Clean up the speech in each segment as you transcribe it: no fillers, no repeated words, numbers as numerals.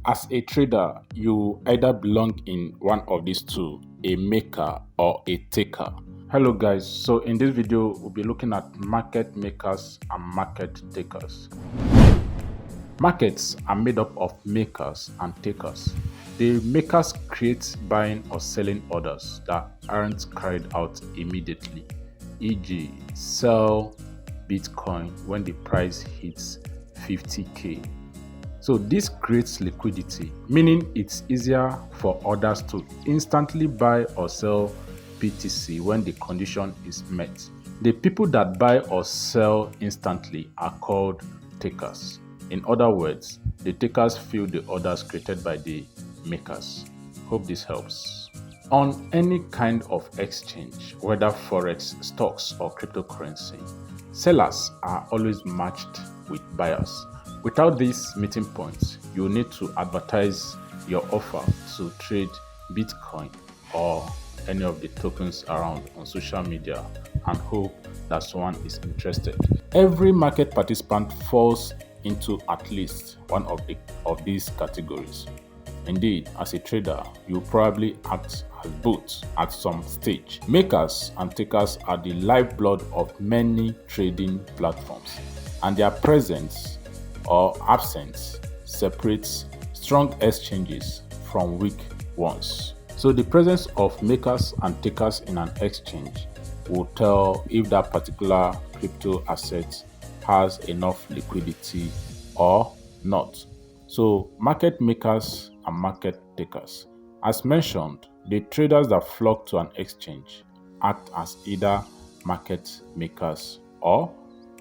As a trader, you either belong in one of these two, a maker or a taker. Hello guys, so in this video, we'll be looking at market makers and market takers. Markets are made up of makers and takers. The makers create buying or selling orders that aren't carried out immediately, e.g. sell Bitcoin when the price hits 50k. So this creates liquidity, meaning it's easier for others to instantly buy or sell BTC when the condition is met. The people that buy or sell instantly are called takers. In other words, the takers fill the orders created by the makers. Hope this helps. On any kind of exchange, whether forex, stocks, or cryptocurrency, sellers are always matched with buyers. Without these meeting points, you need to advertise your offer to trade Bitcoin or any of the tokens around on social media and hope that someone is interested. Every market participant falls into at least one of these categories. Indeed, as a trader, you probably act as both at some stage. Makers and takers are the lifeblood of many trading platforms, and their presence or absence separates strong exchanges from weak ones. So the presence of makers and takers in an exchange will tell if that particular crypto asset has enough liquidity or not. So market makers and market takers. As mentioned, the traders that flock to an exchange act as either market makers or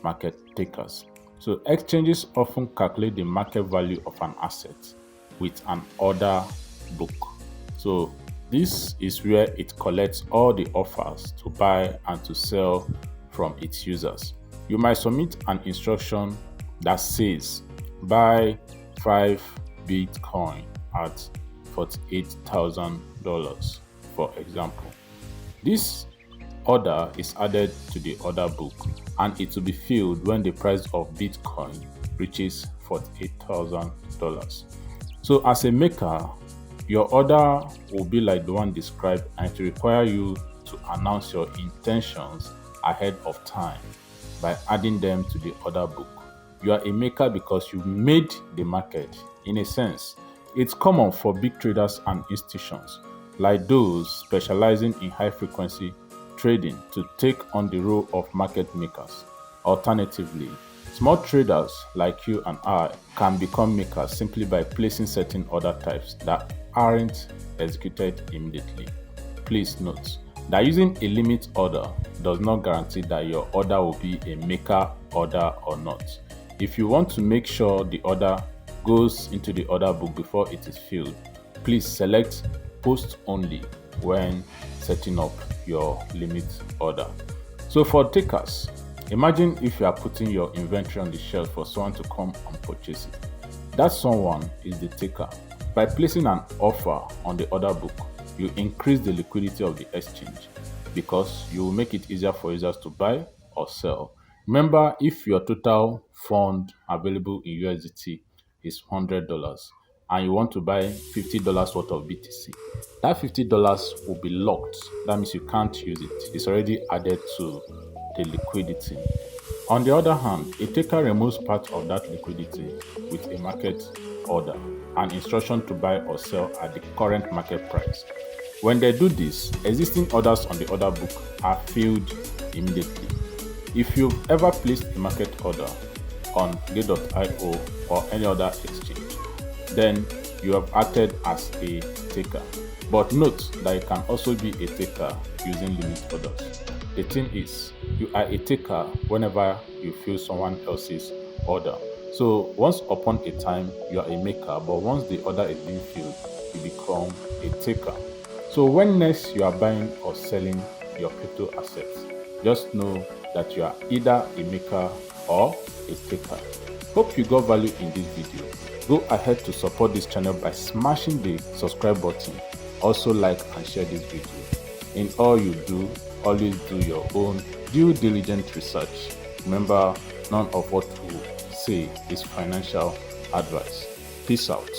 market takers. So exchanges often calculate the market value of an asset with an order book. So this is where it collects all the offers to buy and to sell from its users. You might submit an instruction that says buy 5 Bitcoin at $48,000, for example. This order is added to the order book and it will be filled when the price of Bitcoin reaches $48,000. So as a maker, your order will be like the one described and it will require you to announce your intentions ahead of time by adding them to the order book. You are a maker because you made the market. In a sense, it's common for big traders and institutions like those specializing in high frequency trading to take on the role of market makers. Alternatively, small traders like you and I can become makers simply by placing certain order types that aren't executed immediately. Please note that using a limit order does not guarantee that your order will be a maker order or not. If you want to make sure the order goes into the order book before it is filled, please select post only when setting up your limit order. So for takers, imagine if you are putting your inventory on the shelf for someone to come and purchase it. That someone is the taker. By placing an offer on the order book, you increase the liquidity of the exchange because you will make it easier for users to buy or sell. Remember, if your total fund available in USDT is $100 and you want to buy $50 worth of BTC, that $50 will be locked. That means you can't use it. It's already added to the liquidity. On the other hand, a taker removes part of that liquidity with a market order, an instruction to buy or sell at the current market price. When they do this, existing orders on the order book are filled immediately. If you've ever placed a market order on Gateio or any other exchange, then you have acted as a taker. But note that you can also be a taker using limit orders. The thing is, you are a taker whenever you fill someone else's order. So once upon a time, you are a maker, but once the order is being filled, you become a taker. So when next you are buying or selling your crypto assets, just know that you are either a maker or a taker. Hope you got value in this video. Go ahead to support this channel by smashing the subscribe button. Also like and share this video. In all you do, always do your own due diligent research. Remember, none of what we say is financial advice. Peace out.